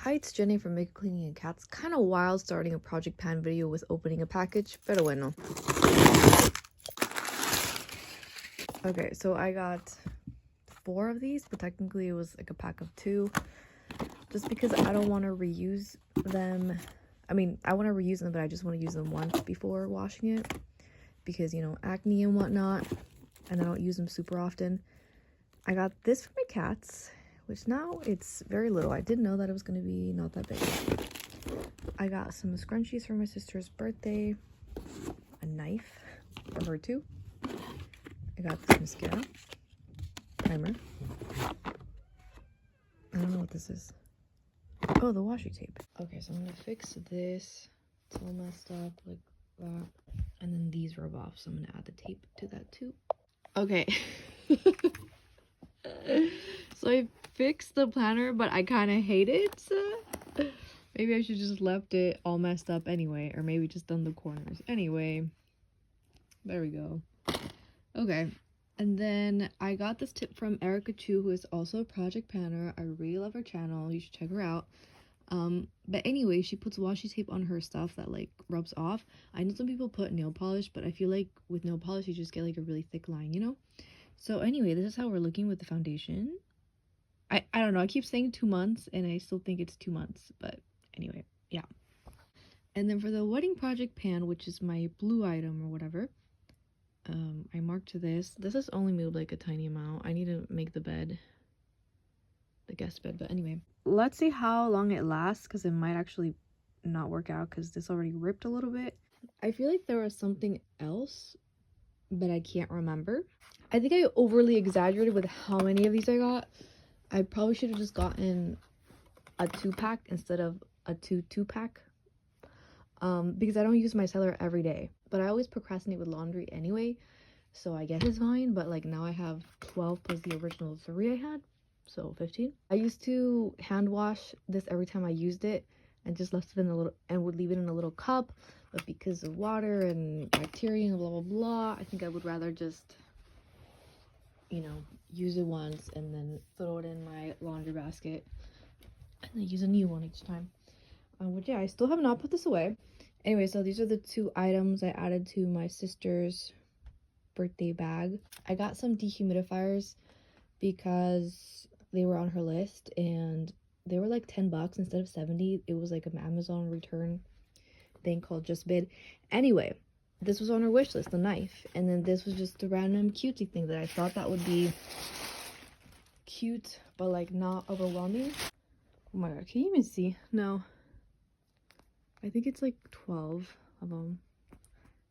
Hi, it's Jenny from Makeup Cleaning and Cats. Kind of wild starting a Project Pan video with opening a package, pero bueno. Okay, so I got 4 of these, but technically it was like a pack of 2. Just because I don't want to reuse them. I mean, I want to reuse them, but I just want to use them once before washing it. Because, you know, acne and whatnot. And I don't use them super often. I got this for my cats, which now it's very little. I didn't know that it was going to be not that big. I got some scrunchies for my sister's birthday, a knife for her too. I got this mascara, primer. I don't know what this is. Oh, the washi tape. Okay, so I'm gonna fix this. It's all messed up like that. And then these rub off, so I'm gonna add the tape to that too. Okay. So I fixed the planner, but I kind of hate it. Maybe I should just left it all messed up anyway, or maybe just done the corners. Anyway, there we go. Okay, and then I got this tip from Erica Chu, who is also a project panner. I really love her channel. You should check her out. But anyway, she puts washi tape on her stuff that like rubs off. I know some people put nail polish, but I feel like with nail polish you just get like a really thick line, you know? So anyway, this is how we're looking with the foundation. I don't know, I keep saying 2 months and I still think it's 2 months, but anyway, yeah. And then for the wedding project pan, which is my blue item or whatever, I marked this. This has only moved like a tiny amount. I need to make the bed, the guest bed, but anyway. Let's see how long it lasts, because it might actually not work out because this already ripped a little bit. I feel like there was something else, but I can't remember. I think I overly exaggerated with how many of these I got. I probably should have just gotten a 2-pack instead of a 2-pack. Because I don't use my micellar every day, but I always procrastinate with laundry anyway, so I guess it's fine. But like now I have 12 plus the original 3 I had, so 15. I used to hand wash this every time I used it and just left it in a little, and would leave it in a little cup, but because of water and bacteria and blah blah blah, I think I would rather just, you know, use it once and then throw it in my laundry basket and then use a new one each time. Which, yeah, I still have not put this away. Anyway, so these are the 2 items I added to my sister's birthday bag. I got some dehumidifiers because they were on her list and they were like 10 bucks instead of 70. It was like an Amazon return thing called Just Bid. Anyway, this was on her wish list, the knife, and then this was just a random cutesy thing that I thought that would be cute but like not overwhelming. Oh my god, can you even see? No, I think it's like 12 of them.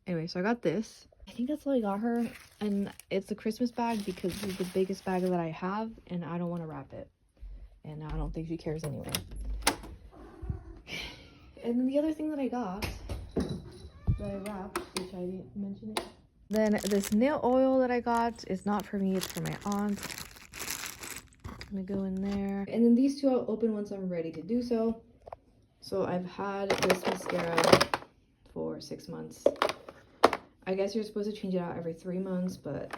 Anyway, so I got this. I think that's all I got her, and it's a Christmas bag because this is the biggest bag that I have and I don't want to wrap it, and I don't think she cares anyway. And then the other thing that I got that I wrapped, which I didn't mention it, then this nail oil that I got is not for me, it's for my aunt. It's gonna go in there, and then these 2 I'll open once I'm ready to do so. So I've had this mascara for 6 months. I guess you're supposed to change it out every 3 months, but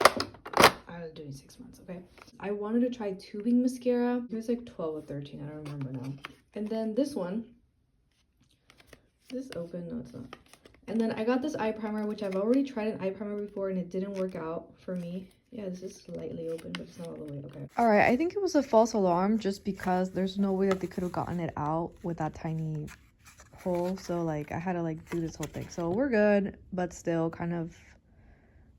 I was doing 6 months, okay? I wanted to try tubing mascara. It was like 12 or 13, I don't remember now. And then this one, is this open? No, it's not. And then I got this eye primer, which I've already tried an eye primer before and it didn't work out for me. Yeah, this is slightly open, but it's not all the way, okay. All right, I think it was a false alarm just because there's no way that they could have gotten it out with that tiny hole. So like I had to like do this whole thing. So we're good, but still kind of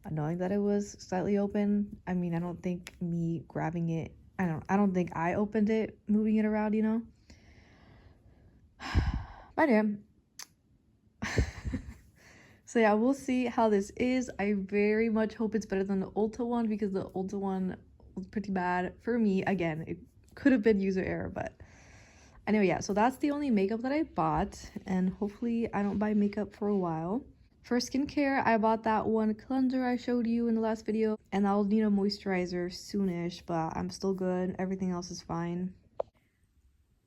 annoying that it was slightly open. I mean, I don't think me grabbing it, I don't think I opened it, moving it around, you know. But yeah. So yeah, we'll see how this is. I very much hope it's better than the Ulta one because the Ulta one was pretty bad for me. Again, it could have been user error, but anyway, yeah, so that's the only makeup that I bought, and hopefully I don't buy makeup for a while. For skincare, I bought that one cleanser I showed you in the last video, and I'll need a moisturizer soonish, but I'm still good. Everything else is fine.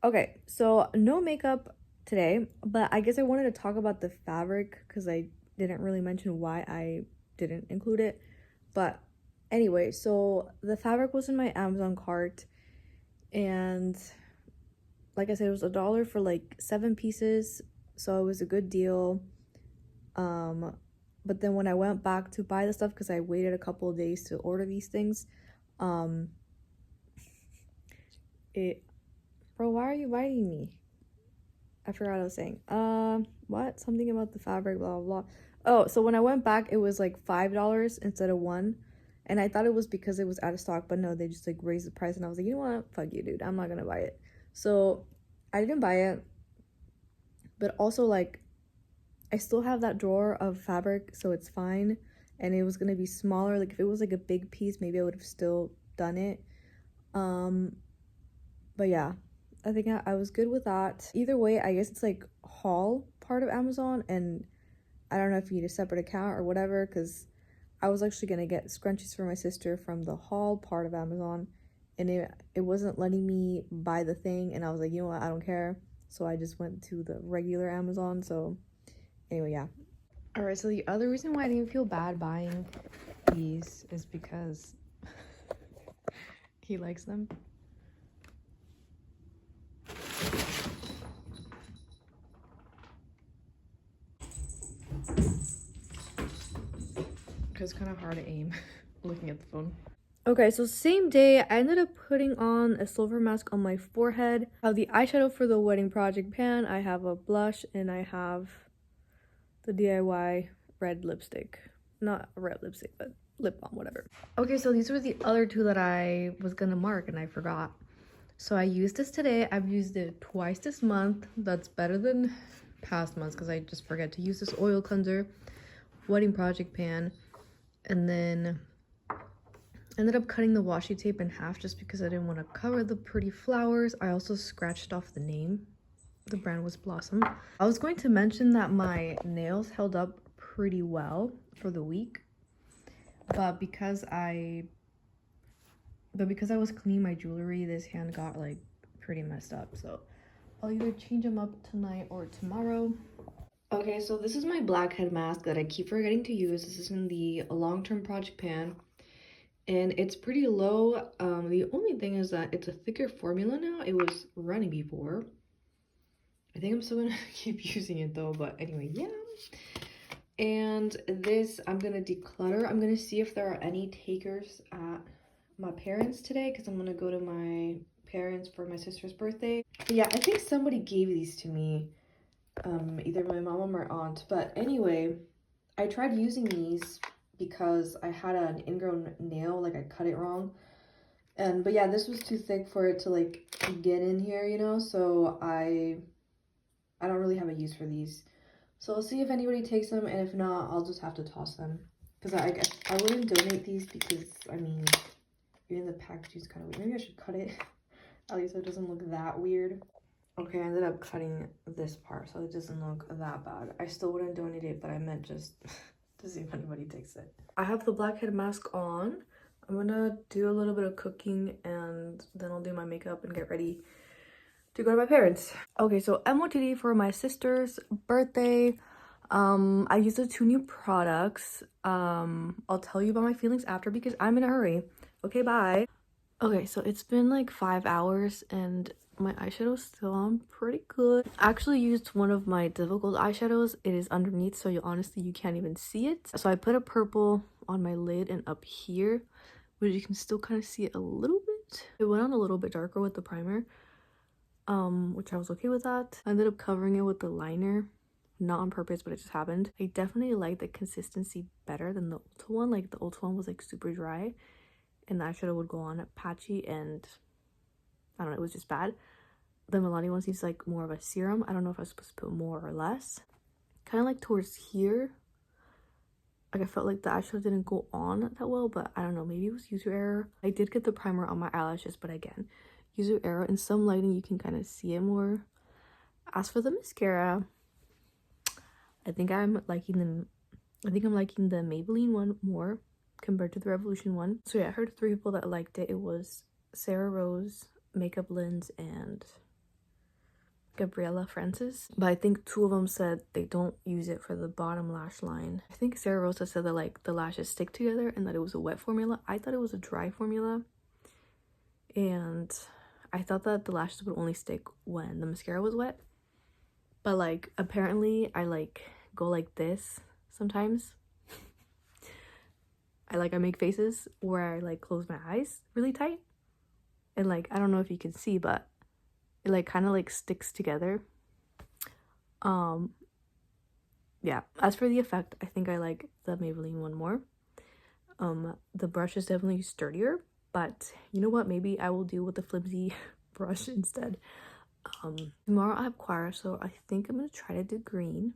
Okay, so no makeup today, but I guess I wanted to talk about the fabric because I didn't really mention why I didn't include it. But anyway, so the fabric was in my Amazon cart, and like I said, it was $1 for like 7 pieces, so it was a good deal. But then when I went back to buy the stuff, because I waited a couple of days to order these things, bro, why are you biting me? I forgot what I was saying. What? Something about the fabric, blah, blah, blah. Oh, so when I went back, it was like $5 instead of 1. And I thought it was because it was out of stock, but no, they just like raised the price. And I was like, you know what? Fuck you, dude. I'm not gonna buy it. So I didn't buy it. But also, like, I still have that drawer of fabric, so it's fine. And it was gonna be smaller. Like, if it was like a big piece, maybe I would have still done it. But yeah, I think I was good with that. Either way, I guess it's like haul part of Amazon, and I don't know if you need a separate account or whatever, because I was actually gonna get scrunchies for my sister from the haul part of Amazon, and it wasn't letting me buy the thing, and I was like, you know what, I don't care. So I just went to the regular Amazon. So anyway, yeah. All right, so the other reason why I didn't feel bad buying these is because he likes them. Because it's kind of hard to aim looking at the phone. Okay, so same day, I ended up putting on a silver mask on my forehead. I have the eyeshadow for the wedding project pan. I have a blush, and I have the DIY red lipstick. Not red lipstick, but lip balm, whatever. Okay, so these were the other two that I was gonna mark, and I forgot. So I used this today. I've used it twice this month. That's better than past months because I just forget to use this oil cleanser, wedding project pan, and then ended up cutting the washi tape in half just because I didn't want to cover the pretty flowers. I also scratched off the name. The brand was Blossom. I was going to mention that my nails held up pretty well for the week, but because I was cleaning my jewelry, this hand got like pretty messed up. So I'll either change them up tonight or tomorrow. Okay, so this is my blackhead mask that I keep forgetting to use. This is in the long-term project pan, and it's pretty low. The only thing is that it's a thicker formula now. It was runny before. I think I'm still gonna keep using it though, but anyway, yeah. And this I'm gonna declutter. I'm gonna see if there are any takers at my parents today, because I'm gonna go to my parents for my sister's birthday. But yeah, I think somebody gave these to me, either my mom or my aunt. But anyway, I tried using these because I had an ingrown nail, like I cut it wrong. But yeah, this was too thick for it to like get in here, you know, so I don't really have a use for these. So I'll see if anybody takes them, and if not, I'll just have to toss them. Because I wouldn't donate these because, I mean, even the packaging is kind of weird. Maybe I should cut it, at least so it doesn't look that weird. Okay, I ended up cutting this part so it doesn't look that bad. I still wouldn't donate it, but I meant just to see if anybody takes it. I have the blackhead mask on. I'm gonna do a little bit of cooking, and then I'll do my makeup and get ready to go to my parents. Okay, so MOTD for my sister's birthday. I used the 2 new products. I'll tell you about my feelings after because I'm in a hurry. Okay, bye. Okay, so it's been like 5 hours and my eyeshadow's still on pretty good. I actually used one of my difficult eyeshadows. It is underneath, so you can't even see it. So I put a purple on my lid and up here, but you can still kind of see it a little bit. It went on a little bit darker with the primer, which I was okay with that. I ended up covering it with the liner, not on purpose, but it just happened. I definitely like the consistency better than the Ulta one. Like the Ulta one was like super dry, and the eyeshadow would go on patchy, and I don't know, it was just bad. The Milani one seems like more of a serum. I don't know if I was supposed to put more or less. Kind of like towards here, like I felt like the eyeshadow didn't go on that well, but I don't know, maybe it was user error. I did get the primer on my eyelashes, but again, user error. In some lighting you can kind of see it more. As for the mascara, I think I'm liking the Maybelline one more compared to the Revolution one. So yeah, I heard 3 people that liked it. It was Sarah Rose, Makeup Lens, and Gabriella Francis. But I think 2 of them said they don't use it for the bottom lash line. I think Sarah Rose said that like the lashes stick together and that it was a wet formula. I thought it was a dry formula, and I thought that the lashes would only stick when the mascara was wet, but like apparently I like go like this sometimes. I make faces where I like close my eyes really tight, and like I don't know if you can see, but it like kind of like sticks together. Yeah, as for the effect, I think I like the Maybelline one more. The brush is definitely sturdier, but you know what, maybe I will deal with the flimsy brush instead. Tomorrow I have choir, so I think I'm gonna try to do green,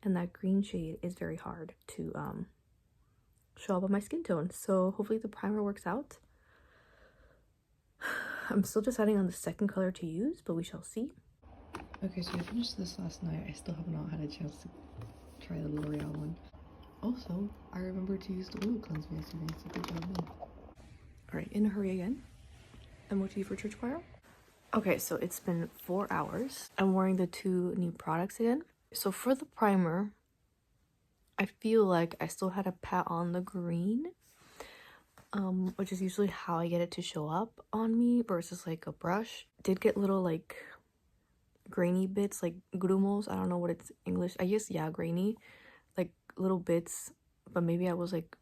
and that green shade is very hard to show up on my skin tone, so hopefully the primer works out. I'm still deciding on the second color to use, but we shall see. Okay, so I finished this last night. I still have not had a chance to try the L'Oreal one. Also, I remembered to use the oil cleanser yesterday, so good job me. Alright, in a hurry again. MOTD for church choir. Okay, so it's been 4 hours. I'm wearing the 2 new products again. So for the primer, I feel like I still had to pat on the green, which is usually how I get it to show up on me versus like a brush. Did get little like grainy bits, like grumos. I don't know what it's English. I guess, yeah, grainy, like little bits, but maybe I was like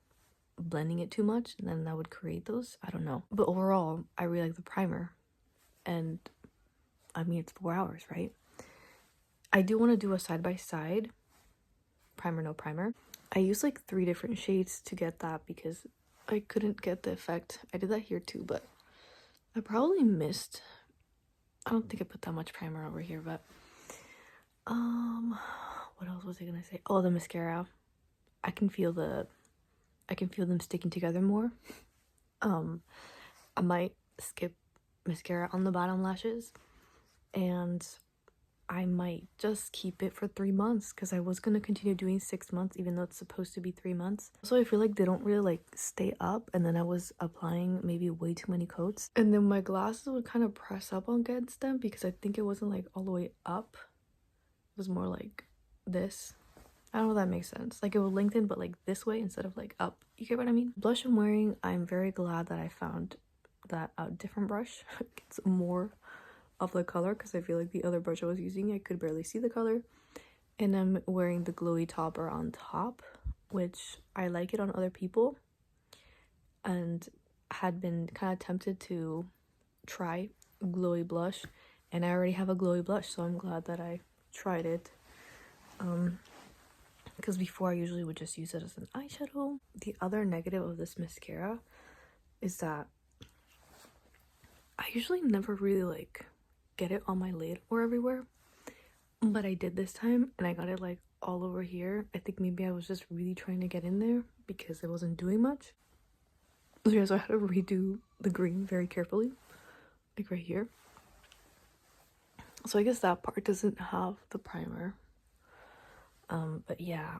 blending it too much and then that would create those. I don't know. But overall, I really like the primer, and I mean, it's 4 hours, right? I do want to do a side-by-side primer, no primer. I used like 3 different shades to get that because I couldn't get the effect. I did that here too, but I probably missed. I don't think I put that much primer over here, but what else was I gonna say? Oh, the mascara. I can feel them sticking together more. I might skip mascara on the bottom lashes, and I might just keep it for 3 months because I was gonna continue doing 6 months even though it's supposed to be 3 months. So I feel like they don't really like stay up, and then I was applying maybe way too many coats, and then my glasses would kind of press up against them because I think it wasn't like all the way up. It was more like this. I don't know if that makes sense. Like it would lengthen but like this way instead of like up. You get what I mean? Blush I'm wearing, I'm very glad that I found that a different brush gets more of the color because I feel like the other brush I was using, I could barely see the color. And I'm wearing the glowy topper on top, which I like it on other people, and had been kind of tempted to try glowy blush, and I already have a glowy blush, so I'm glad that I tried it. Because before I usually would just use it as an eyeshadow. The other negative of this mascara is that I usually never really like get it on my lid or everywhere, but I did this time and I got it like all over here. I think maybe I was just really trying to get in there because it wasn't doing much. So yeah, so I had to redo the green very carefully, like right here. So I guess that part doesn't have the primer. But yeah.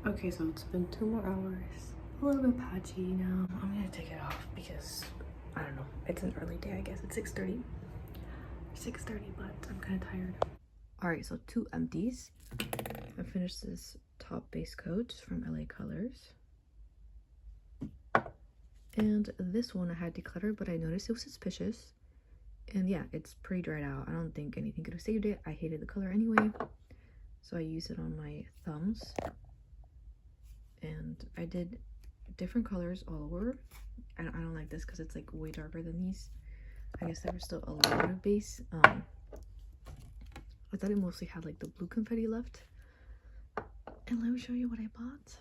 Okay, so it's been 2 more hours. A little bit patchy now. I'm gonna take it off because I don't know. It's an early day, I guess. It's 6:30. 6:30, but I'm kind of tired. All right, so 2 empties. I finished this top base coat from LA Colors. And this one I had decluttered, but I noticed it was suspicious. And yeah, it's pretty dried out. I don't think anything could have saved it. I hated the color anyway, so I used it on my thumbs. And I did different colors all over. I don't like this because it's like way darker than these. I guess there was still a lot of base. I thought it mostly had like the blue confetti left. And let me show you what I bought.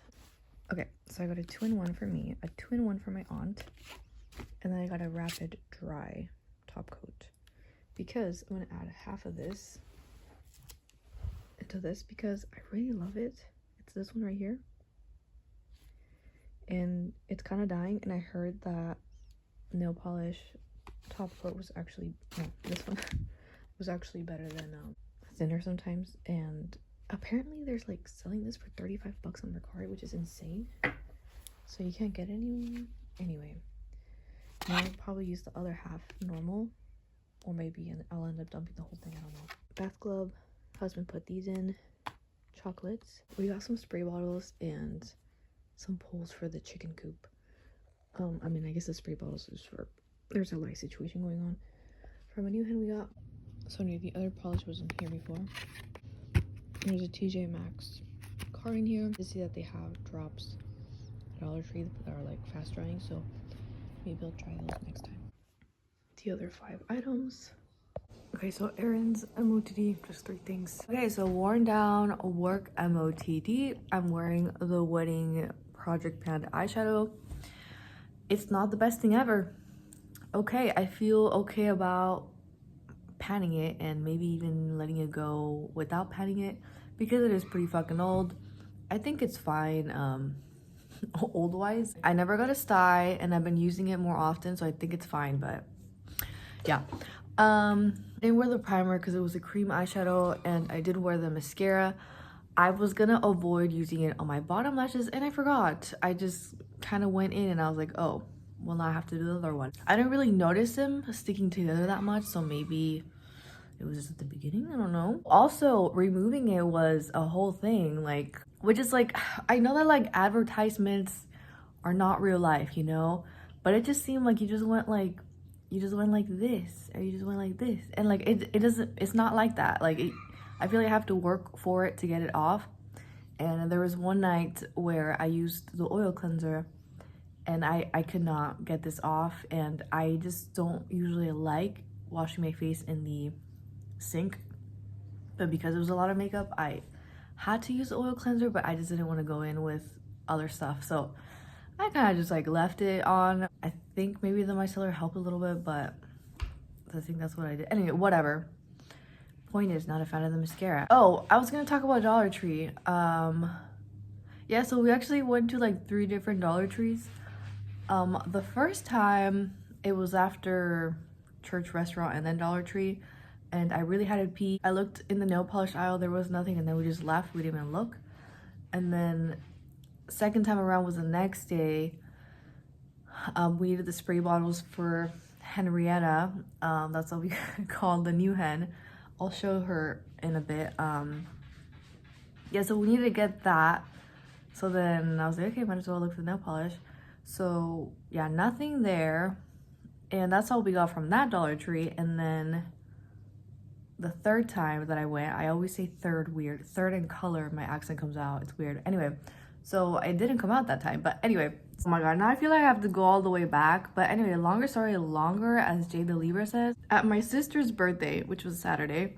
Okay, so I got a 2-in-1 for me, a 2-in-1 for my aunt, and then I got a rapid dry top coat because I'm gonna add half of this into this because I really love it. It's this one right here, and it's kind of dying, and I heard that nail polish top coat was actually, no, this one was actually better than thinner sometimes, and apparently there's like selling this for 35 bucks on Mercari, which is insane, so you can't get any anyway. Now I'll probably use the other half normal, or maybe I'll end up dumping the whole thing. I don't know. Bath glove, husband put these in. Chocolates, we got some spray bottles and some poles for the chicken coop. I mean, I guess the spray bottles is for there's a light situation going on. From a new hen we got. So the other polish wasn't here before. There's a TJ Maxx card in here. To see that they have drops at Dollar Tree that are like fast drying, so maybe I'll try those next time. The other 5 items. Okay, so errands, MOTD, just 3 things. Okay, so worn down work MOTD. I'm wearing the Wedding Project Panda eyeshadow. It's not the best thing ever. Okay, I feel okay about panning it and maybe even letting it go without panning it because it is pretty fucking old. I think it's fine old wise. I never got a sty and I've been using it more often, so I think it's fine, but yeah. I didn't wear the primer because it was a cream eyeshadow, and I did wear the mascara. I was gonna avoid using it on my bottom lashes and I forgot. I just kind of went in and I was like, oh, well now I have to do the other one. I didn't really notice them sticking together that much, so maybe it was just at the beginning, I don't know. Also, removing it was a whole thing, like, which is like, I know that like advertisements are not real life, you know, but it just seemed like you just went like this, or you just went like this, and like it's not like that. Like I feel like I have to work for it to get it off. And there was one night where I used the oil cleanser and I could not get this off, and I just don't usually like washing my face in the sink, but because it was a lot of makeup I had to use the oil cleanser, but I just didn't want to go in with other stuff, so I kind of just like left it on. I think maybe the micellar helped a little bit, but I think that's what I did. Anyway, whatever. Point is, not a fan of the mascara. Oh, I was gonna talk about Dollar Tree. Yeah, so we actually went to like 3 different Dollar Trees. The first time it was after church, restaurant, and then Dollar Tree, and I really had to pee. I looked in the nail polish aisle, there was nothing, and then we just left. We didn't even look. And then second time around was the next day. We needed the spray bottles for Henrietta. That's what we called the new hen. I'll show her in a bit. Yeah, so we needed to get that. So then I was like, okay, might as well look for the nail polish. So yeah, nothing there. And that's all we got from that Dollar Tree. And then the third time that I went, I always say third weird. Third in color, my accent comes out. It's weird. Anyway, so it didn't come out that time. But anyway, oh my god, now I feel like I have to go all the way back. But anyway, longer story longer, as Jada Libra says. At my sister's birthday, which was Saturday,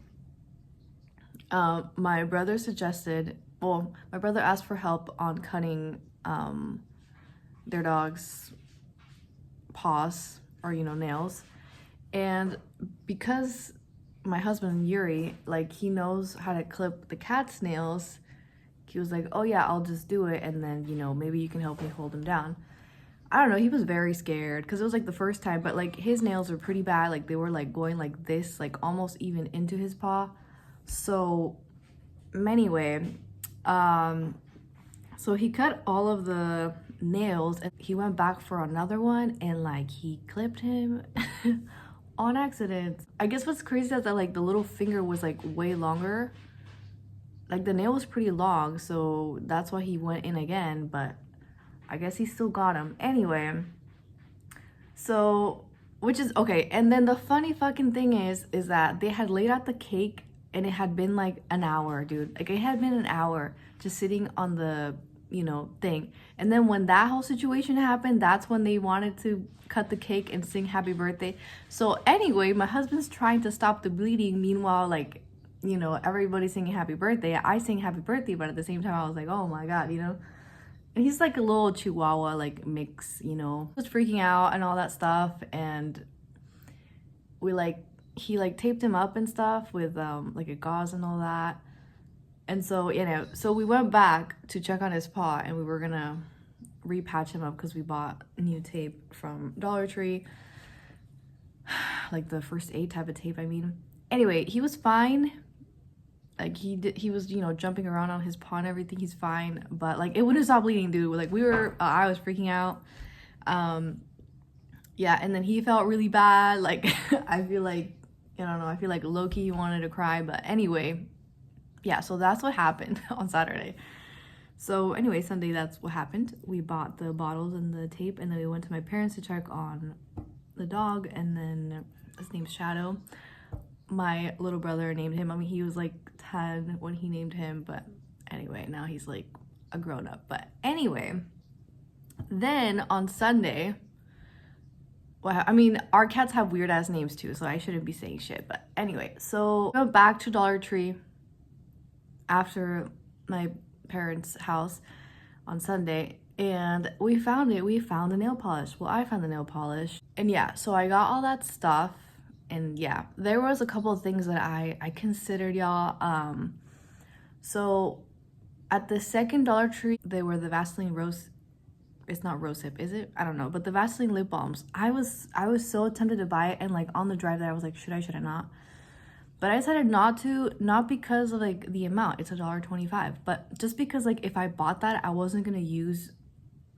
my brother suggested, well, my brother asked for help on cutting their dog's paws, or you know, nails. And because my husband Yuri, like, he knows how to clip the cat's nails, he was like, oh yeah, I'll just do it, and then, you know, maybe you can help me hold him down. I don't know, he was very scared because it was like the first time, but like his nails were pretty bad. Like they were like going like this, like almost even into his paw. So anyway, so he cut all of the nails and he went back for another one, and like he clipped him on accident. I guess what's crazy is that like the little finger was like way longer. Like the nail was pretty long, so that's why he went in again, but I guess he still got him. Anyway, so, which is okay. And then the funny fucking thing is that they had laid out the cake and it had been like an hour, dude. Like it had been an hour just sitting on the, you know, thing. And then when that whole situation happened, that's when they wanted to cut the cake and sing happy birthday. So anyway, my husband's trying to stop the bleeding. Meanwhile, like, you know, everybody's singing happy birthday. I sing happy birthday, but at the same time I was like, oh my god, you know. And he's like a little chihuahua like mix, you know. He was freaking out and all that stuff, and we like, he like taped him up and stuff with like a gauze and all that. And so, you know, so we went back to check on his paw, and we were gonna repatch him up because we bought new tape from Dollar Tree, like the first aid type of tape, I mean. Anyway, he was fine. Like he was, you know, jumping around on his paw and everything. He's fine, but like it wouldn't stop bleeding, dude. Like we were, I was freaking out. Yeah, and then he felt really bad. Like I feel like, I don't know, I feel like low-key he wanted to cry. But anyway, yeah, so that's what happened on Saturday. So anyway, Sunday, that's what happened. We bought the bottles and the tape, and then we went to my parents to check on the dog, and then his name's Shadow. My little brother named him. I mean, he was like 10 when he named him, but anyway, now he's like a grown-up. But anyway, then on Sunday, well, I mean, our cats have weird ass names too, so I shouldn't be saying shit. But anyway, so I went back to Dollar Tree after my parents' house on Sunday, and we found it. We found the nail polish. Well, I found the nail polish. And yeah, so I got all that stuff. And yeah, there was a couple of things that I considered, y'all. So at the second Dollar Tree, they were the Vaseline Rose, it's not Rose Hip, is it? I don't know, but the Vaseline lip balms. I was so tempted to buy it, and like on the drive there I was like, should I not? But I decided not to, not because of like the amount, it's $1.25, but just because like if I bought that, I wasn't gonna use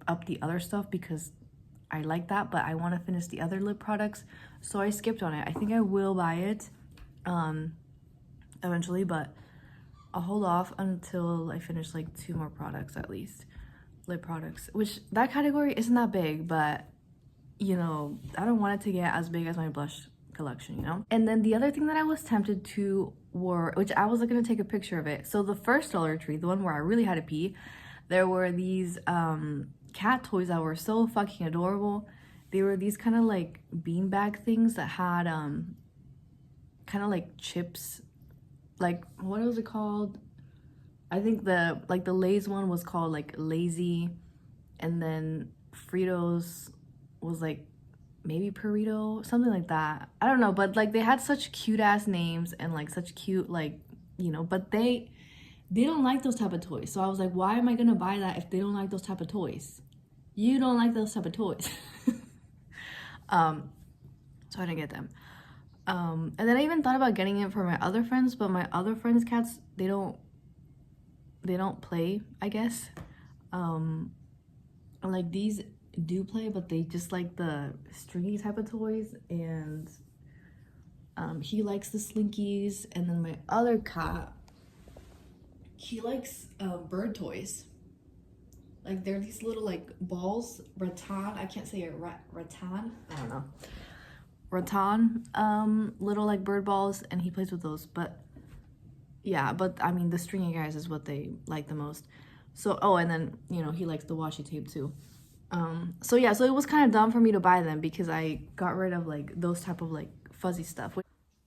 up the other stuff because I like that, but I want to finish the other lip products, so I skipped on it. I think I will buy it eventually, but I'll hold off until I finish like 2 more products at least, lip products, which that category isn't that big, but you know, I don't want it to get as big as my blush collection, you know? And then the other thing that I was tempted to were, which I was gonna take a picture of it. So the first Dollar Tree, the one where I really had to pee, there were these cat toys that were so fucking adorable. They were these kind of like beanbag things that had kind of like chips, like what was it called? I think the Lay's one was called like Lazy, and then Fritos was like maybe Burrito, something like that. I don't know, but like they had such cute ass names and like such cute, like, you know, but they don't like those type of toys. So I was like, why am I gonna buy that if they don't like those type of toys? You don't like those type of toys. So I didn't get them. And then I even thought about getting it for my other friends, but my other friends' cats, they don't play, I guess. Like these do play, but they just like the stringy type of toys, and he likes the slinkies. And then my other cat, he likes bird toys. Like they're these little like balls, rattan, I can't say it, rattan, I don't know, rattan, little like bird balls, and he plays with those. But yeah, but I mean the stringy guys is what they like the most. So, oh, and then, you know, he likes the washi tape too. So yeah, so it was kind of dumb for me to buy them because I got rid of like those type of like fuzzy stuff.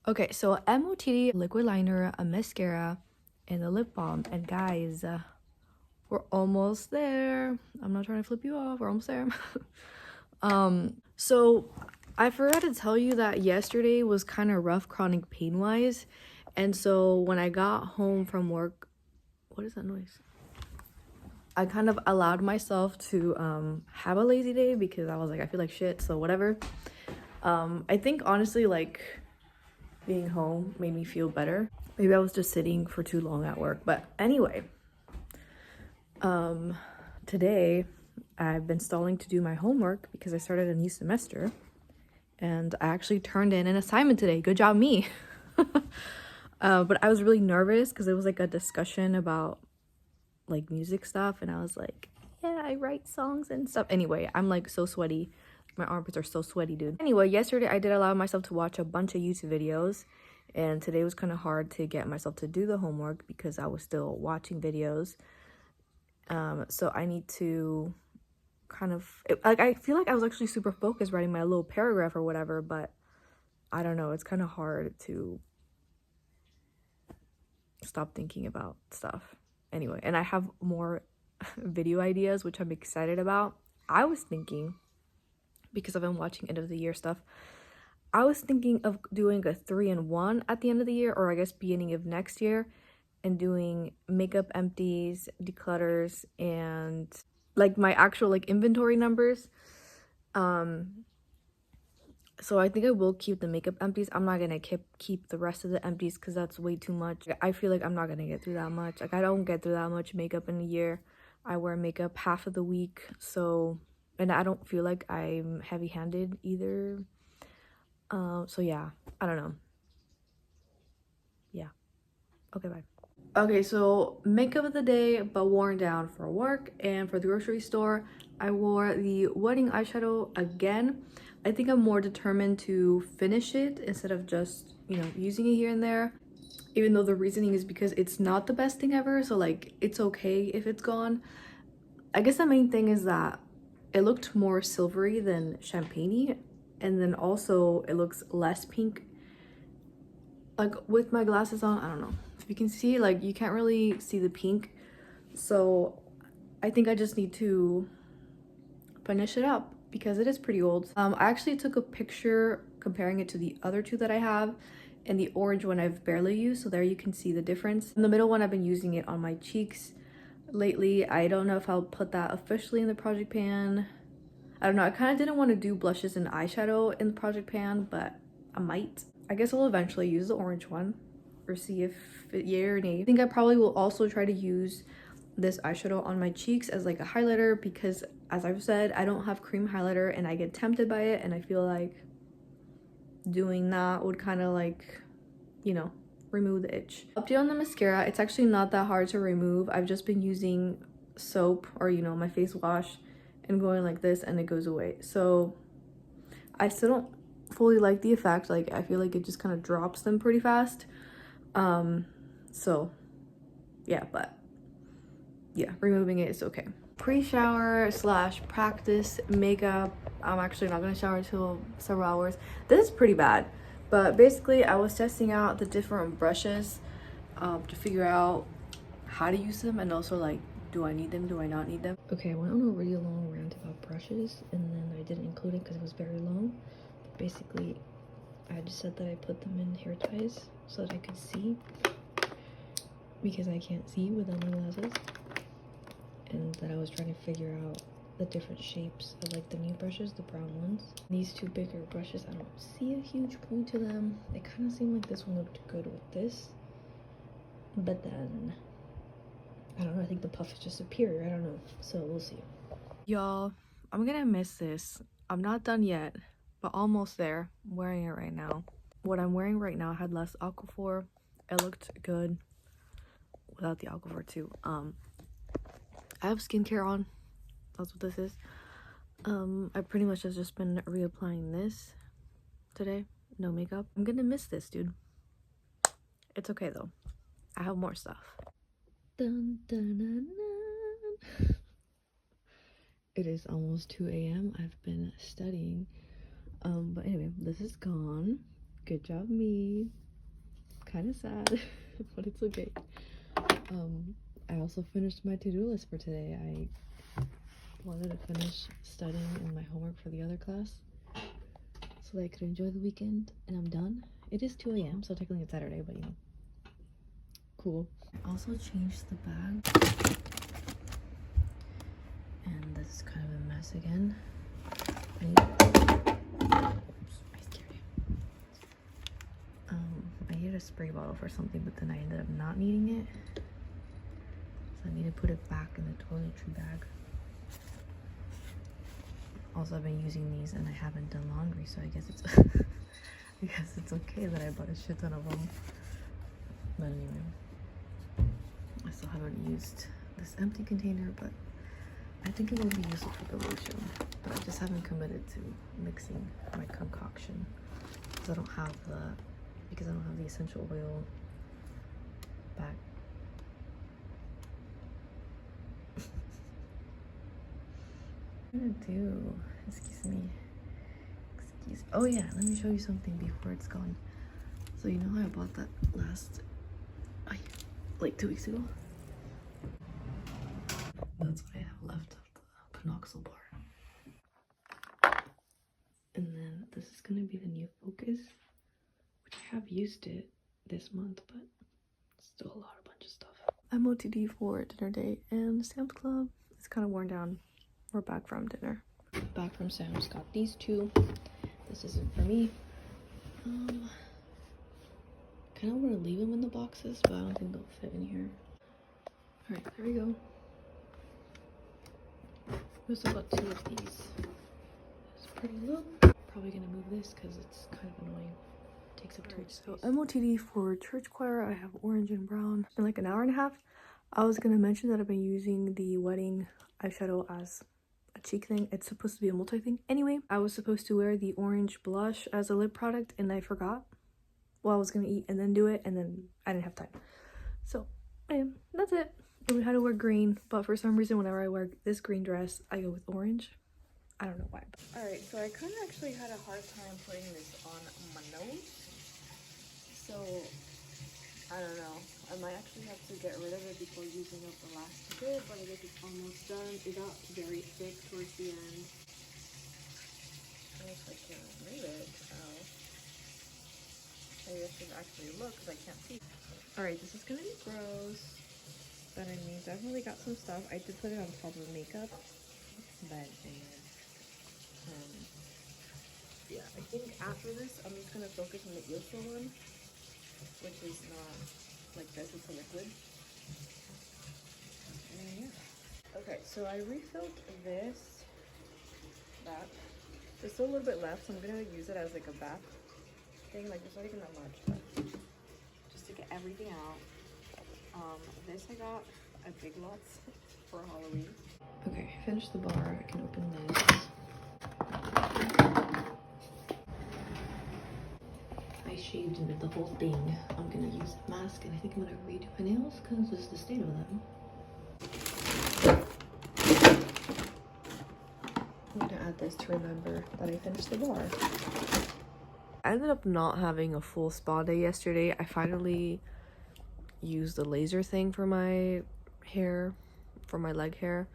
Okay, so MOTD liquid liner, a mascara, and a lip balm. And guys, we're almost there. I'm not trying to flip you off, we're almost there. So I forgot to tell you that yesterday was kind of rough chronic pain wise. And so when I got home from work, what is that noise? I kind of allowed myself to have a lazy day because I was like, I feel like shit, so whatever. I think honestly, like, being home made me feel better. Maybe I was just sitting for too long at work. But anyway, today I've been stalling to do my homework because I started a new semester. And I actually turned in an assignment today. Good job, me. But I was really nervous because it was like a discussion about like music stuff, and I was like, yeah, I write songs and stuff. Anyway, I'm like so sweaty. My armpits are so sweaty, dude. Anyway, yesterday I did allow myself to watch a bunch of YouTube videos, and today was kind of hard to get myself to do the homework because I was still watching videos. So I need to kind of, like, I feel like I was actually super focused writing my little paragraph or whatever, but I don't know, it's kind of hard to stop thinking about stuff. Anyway, and I have more video ideas, which I'm excited about. I was thinking, because I've been watching end of the year stuff, I was thinking of doing a 3-in-1 at the end of the year, or I guess beginning of next year, and doing makeup empties, declutters, and like my actual like inventory numbers. So I think I will keep the makeup empties. I'm not gonna keep the rest of the empties because that's way too much. I feel like I'm not gonna get through that much. Like I don't get through that much makeup in a year. I wear makeup half of the week, so, and I don't feel like I'm heavy-handed either. So yeah, I don't know. Yeah. Okay, bye. Okay, so makeup of the day, but worn down for work. And for the grocery store, I wore the wedding eyeshadow again, I think I'm more determined to finish it instead of just, you know, using it here and there. Even though the reasoning is because it's not the best thing ever, so like it's okay if it's gone. I guess the main thing is that it looked more silvery than champagne-y, and then also it looks less pink. Like with my glasses on, I don't know if you can see, like you can't really see the pink, so I think I just need to finish it up because it is pretty old. I actually took a picture comparing it to the other two that I have, and the orange one I've barely used, so there you can see the difference. In the middle one, I've been using it on my cheeks lately. I don't know if I'll put that officially in the project pan. I don't know, I kind of didn't want to do blushes and eyeshadow in the project pan, but I might. I guess I'll eventually use the orange one or see if it yay or nay. I think I probably will also try to use this eyeshadow on my cheeks as like a highlighter because, as I've said, I don't have cream highlighter and I get tempted by it, and I feel like doing that would kind of like, you know, remove the itch. Update on the mascara, it's actually not that hard to remove. I've just been using soap or, you know, my face wash and going like this and it goes away. So I still don't fully like the effect. Like I feel like it just kind of drops them pretty fast. So yeah, but yeah, removing it is okay. Pre-shower slash practice makeup. I'm actually not gonna shower until several hours. This is pretty bad, but basically I was testing out the different brushes to figure out how to use them, and also like, do I need them, do I not need them? Okay, I went on a really long rant about brushes and then I didn't include it because it was very long. But basically I just said that I put them in hair ties so that I could see, because I can't see without my glasses, and that I was trying to figure out the different shapes of like the new brushes, the brown ones. These two bigger brushes, I don't see a huge point to them. It kind of seemed like this one looked good with this, but then I don't know, I think the puff is just superior, I don't know, so we'll see. Y'all, I'm gonna miss this. I'm not done yet, but almost there. I'm wearing it right now. What I'm wearing right now had less aquaphor. It looked good without the aquaphor too. I have skincare on. That's what this is. I pretty much have just been reapplying this today. No makeup. I'm gonna miss this, dude. It's okay though. I have more stuff. Dun, dun, dun, dun. It is almost 2 a.m. I've been studying. But anyway, this is gone. Good job, me. Kind of sad, but it's okay. I also finished my to-do list for today. I wanted to finish studying in my homework for the other class so that I could enjoy the weekend, and I'm done. It is 2 a.m. so technically it's Saturday, but you know, cool. I also changed the bag, and this is kind of a mess again. I needed a spray bottle for something, but then I ended up not needing it, so I need to put it back in the toiletry bag. Also, I've been using these and I haven't done laundry, so I guess it's I guess it's okay that I bought a shit ton of them. But anyway, I still haven't used this empty container, but I think it will be useful for the lotion. But I just haven't committed to mixing my concoction because I don't have the essential oil bag. What am I gonna do? Excuse me. Oh yeah, let me show you something before it's gone. So you know how I bought that like 2 weeks ago? That's what I have left of the Panoxyl bar. And then this is gonna be the new Focus, which I have used it this month, but still a bunch of stuff. MOTD for dinner date and Sam's Club. It's kind of worn down. We're back from dinner. Back from Sam's, got these two. This isn't for me. Kind of want to leave them in the boxes, but I don't think they'll fit in here. Alright, there we go. We also got two of these. It's pretty low. Probably gonna move this because it's kind of annoying. It takes up too much space. So MOTD for church choir, I have orange and brown. In like an hour and a half, I was gonna mention that I've been using the wedding eyeshadow as a cheek thing. It's supposed to be a multi thing. Anyway, I was supposed to wear the orange blush as a lip product and I forgot. Well, I was gonna eat and then do it, and then I didn't have time. So, that's it. And we had to wear green, but for some reason, whenever I wear this green dress, I go with orange. I don't know why. Alright, so I kind of actually had a hard time putting this on my nose. So, I don't know. I might actually have to get rid of it before using up the last bit, but I guess it's almost done. It got very thick towards the end. I guess I can remove it. Maybe I should actually look because I can't see. Alright, this is gonna be gross. But I mean, definitely got some stuff. I did put it on top of makeup. But yeah, I think after this, I'm just gonna focus on the Ilsa one, which is not like this, it's a liquid. And yeah. Okay, so I refilled that. There's still a little bit left, so I'm gonna use it as like a bath thing. Like, there's not even that much, but just to get everything out. This I got at Big Lots for Halloween. Okay, I finished the bar. I can open this. I shaved and did the whole thing. I'm gonna use a mask and I think I'm gonna redo my nails because this is the state of them. I'm gonna add this to remember that I finished the bar. I ended up not having a full spa day yesterday. I finally used the laser thing for my hair, for my leg hair.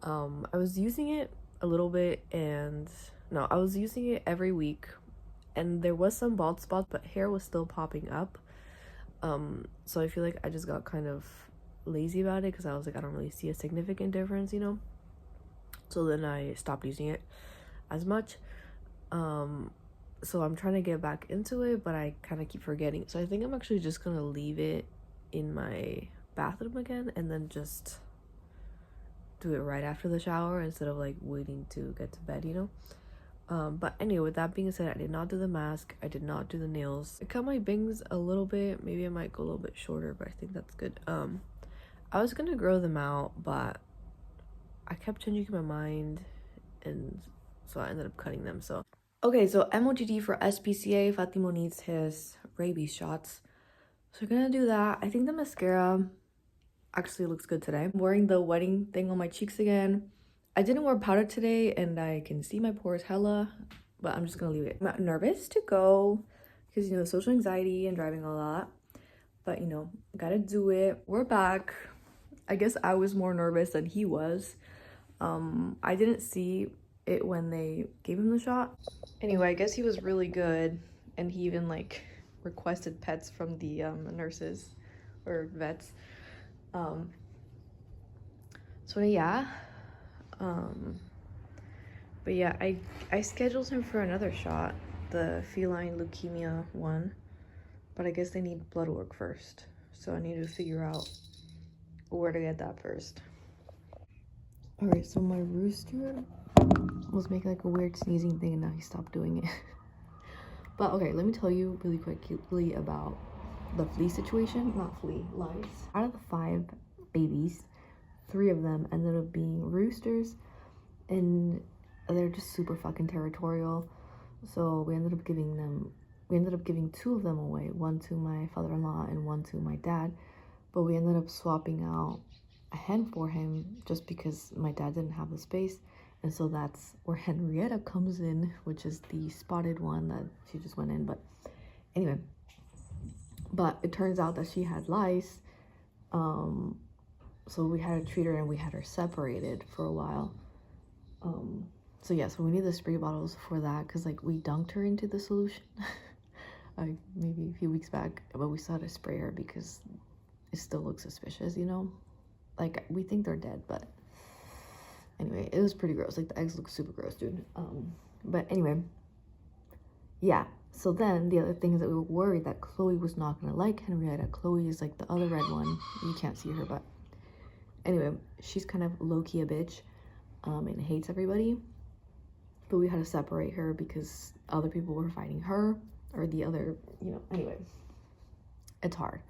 I was using it a little bit and no, I was using it every week and there was some bald spots, but hair was still popping up. So I feel like I just got kind of lazy about it because I was like, I don't really see a significant difference, you know? So then I stopped using it as much. So I'm trying to get back into it, but I kind of keep forgetting. So I think I'm actually just gonna leave it in my bathroom again and then just do it right after the shower instead of like waiting to get to bed, you know? But anyway, with that being said, I did not do the mask. I did not do the nails. I cut my bangs a little bit. Maybe I might go a little bit shorter, but I think that's good. I was gonna grow them out, but I kept changing my mind and so I ended up cutting them. So okay, so MOTD for SPCA. Fatimo needs his rabies shots. So we're gonna do that. I think the mascara actually looks good today. I'm wearing the wedding thing on my cheeks again. I didn't wear powder today and I can see my pores hella, but I'm just gonna leave it. I'm not nervous to go because, you know, social anxiety and driving a lot, but you know, gotta do it. We're back. I guess I was more nervous than he was. I didn't see it when they gave him the shot. Anyway, I guess he was really good and he even like requested pets from the nurses or vets. So yeah, but yeah, I scheduled him for another shot, the feline leukemia one, but I guess they need blood work first, so I need to figure out where to get that first. All right, so my rooster was making like a weird sneezing thing and now he stopped doing it. But okay, let me tell you really quickly about the flea situation. Not flea, lice. Out of the 5 babies, 3 of them ended up being roosters and they're just super fucking territorial. So we ended up giving 2 of them away, one to my father-in-law and one to my dad, but we ended up swapping out a hen for him just because my dad didn't have the space. And so that's where Henrietta comes in, which is the spotted one that she just went in. But anyway, but it turns out that she had lice. So we had to treat her and we had her separated for a while. So yeah, so we need the spray bottles for that because like we dunked her into the solution like maybe a few weeks back, but we still had to spray her because it still looks suspicious, you know? Like we think they're dead, but anyway, it was pretty gross. Like the eggs look super gross, dude. But anyway, yeah. So then the other thing is that we were worried that Chloe was not gonna like Henrietta. Chloe is like the other red one. You can't see her, but anyway, she's kind of low-key a bitch and hates everybody. But we had to separate her because other people were fighting her or the other, you know, anyway, it's hard.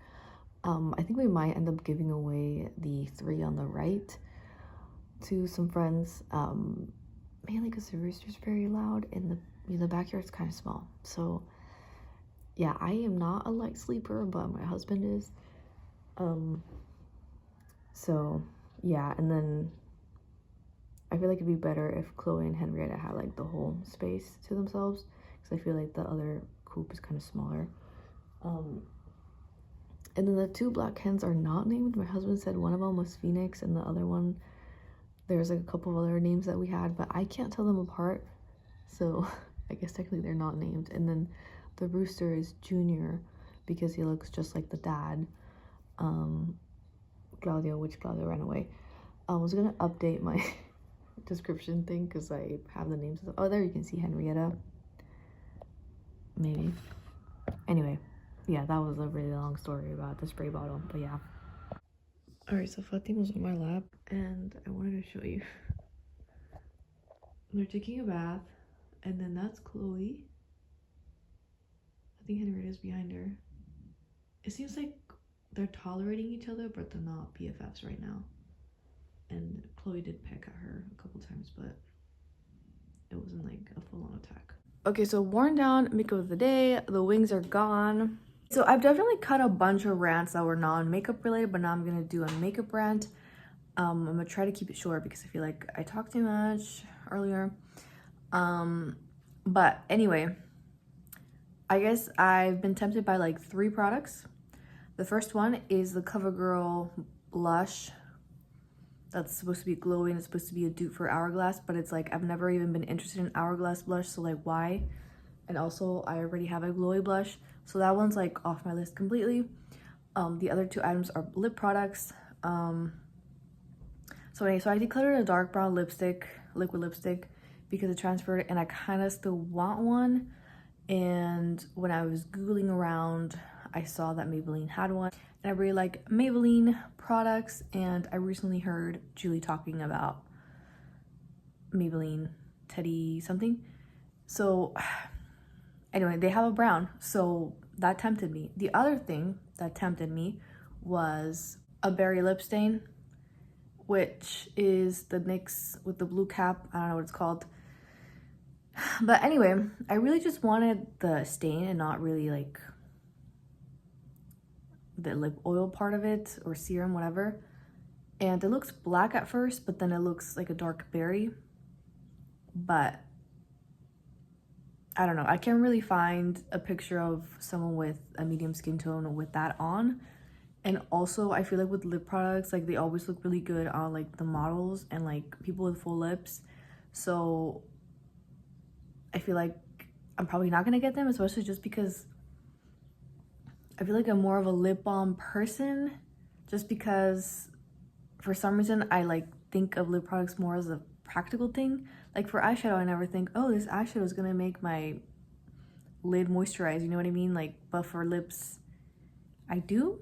I think we might end up giving away the 3 on the right to some friends. mainly because the rooster's very loud and the backyard's kind of small. So yeah, I am not a light sleeper, but my husband is. So yeah, and then I feel like it'd be better if Chloe and Henrietta had like the whole space to themselves, because I feel like the other coop is kind of smaller. And then the 2 black hens are not named. My husband said one of them was Phoenix and the other one, there's like a couple of other names that we had, but I can't tell them apart. So I guess technically they're not named. And then the rooster is Junior because he looks just like the dad. Claudio ran away. I was gonna update my description thing because I have the names. Oh, there you can see Henrietta. Maybe. Anyway, yeah, that was a really long story about the spray bottle, but yeah. Alright, so Fatima was on my lap and I wanted to show you. They're taking a bath, and then that's Chloe. I think Henrietta's behind her. It seems like they're tolerating each other, but they're not BFFs right now. And Chloe did peck at her a couple times, but it wasn't like a full-on attack. Okay, so worn down makeup of the day. The wings are gone. So I've definitely cut a bunch of rants that were non-makeup related, but now I'm gonna do a makeup rant. I'm gonna try to keep it short because I feel like I talked too much earlier. But anyway, I guess I've been tempted by like 3 products. The first one is the CoverGirl blush. That's supposed to be glowing. It's supposed to be a dupe for Hourglass, but it's like I've never even been interested in Hourglass blush, so like why? And also I already have a glowy blush, so that one's like off my list completely. The other 2 items are lip products. So I decluttered a dark brown lipstick, liquid lipstick, because it transferred and I kind of still want one. And when I was Googling around, I saw that Maybelline had one. And I really like Maybelline products, and I recently heard Julie talking about Maybelline Teddy something. So anyway, they have a brown, so that tempted me. The other thing that tempted me was a berry lip stain, which is the NYX with the blue cap. I don't know what it's called. But anyway, I really just wanted the stain and not really like the lip oil part of it or serum, whatever. And it looks black at first, but then it looks like a dark berry. But I don't know, I can't really find a picture of someone with a medium skin tone with that on. And also I feel like with lip products, like they always look really good on like the models and like people with full lips. So I feel like I'm probably not gonna get them, especially just because I feel like I'm more of a lip balm person, just because for some reason I like think of lip products more as a practical thing. Like for eyeshadow, I never think, oh, this eyeshadow is gonna make my lid moisturize, you know what I mean? Like, but for lips, I do.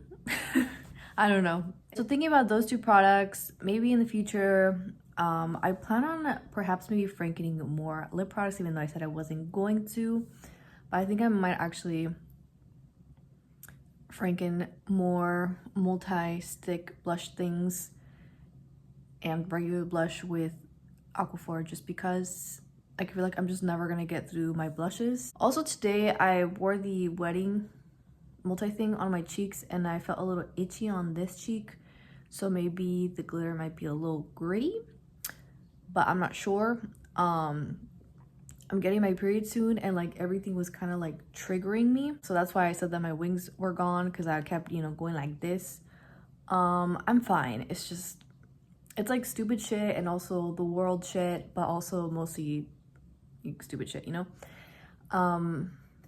I don't know. So thinking about those 2 products, maybe in the future, I plan on perhaps maybe frankening more lip products, even though I said I wasn't going to. But I think I might actually franken more multi-stick blush things and regular blush with Aquaphor, just because I feel like I'm just never gonna get through my blushes. Also today I wore the wedding multi-thing on my cheeks and I felt a little itchy on this cheek, so maybe the glitter might be a little gritty, but I'm not sure. I'm getting my period soon and like everything was kind of like triggering me, so that's why I said that my wings were gone, because I kept, you know, going like this. I'm fine. It's just, it's like stupid shit and also the world shit, but also mostly stupid shit, you know?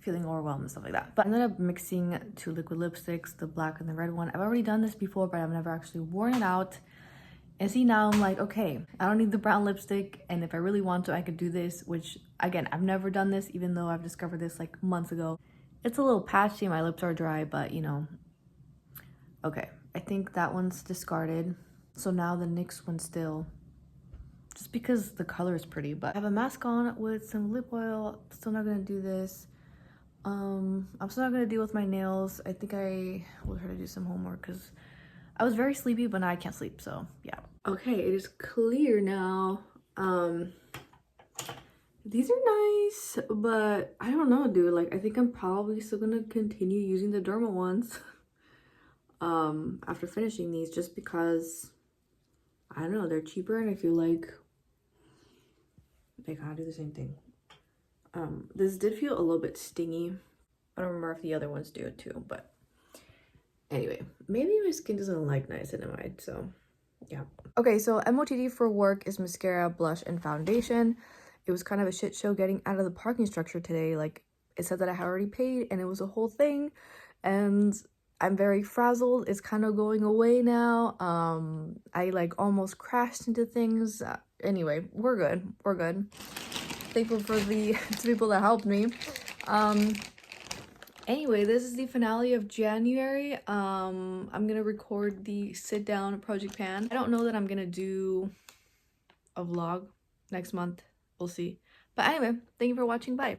Feeling overwhelmed and stuff like that. But I ended up mixing 2 liquid lipsticks, the black and the red one. I've already done this before, but I've never actually worn it out. And see, now I'm like, okay, I don't need the brown lipstick, and if I really want to, I could do this, which again, I've never done this, even though I've discovered this like months ago. It's a little patchy, my lips are dry, but you know. Okay, I think that one's discarded. So now the NYX one still, just because the color is pretty. But I have a mask on with some lip oil. Still not gonna do this. I'm still not gonna deal with my nails. I think I will try to do some homework because I was very sleepy, but now I can't sleep, so yeah. Okay, it is clear now. These are nice, but I don't know, dude. Like, I think I'm probably still gonna continue using the dermal ones after finishing these, just because I don't know, they're cheaper and I feel like they kind of do the same thing. This did feel a little bit stingy. I don't remember if the other ones do it too, but anyway, maybe my skin doesn't like niacinamide, so yeah. Okay, so MOTD for work is mascara, blush, and foundation. It was kind of a shit show getting out of the parking structure today. Like, it said that I had already paid and it was a whole thing, and I'm very frazzled. It's kind of going away now. I like almost crashed into things. Anyway, we're good. Thankful for the people that helped me. Anyway, this is the finale of January. I'm gonna record the sit down project pan. I don't know that I'm gonna do a vlog next month. We'll see. But anyway, thank you for watching. Bye.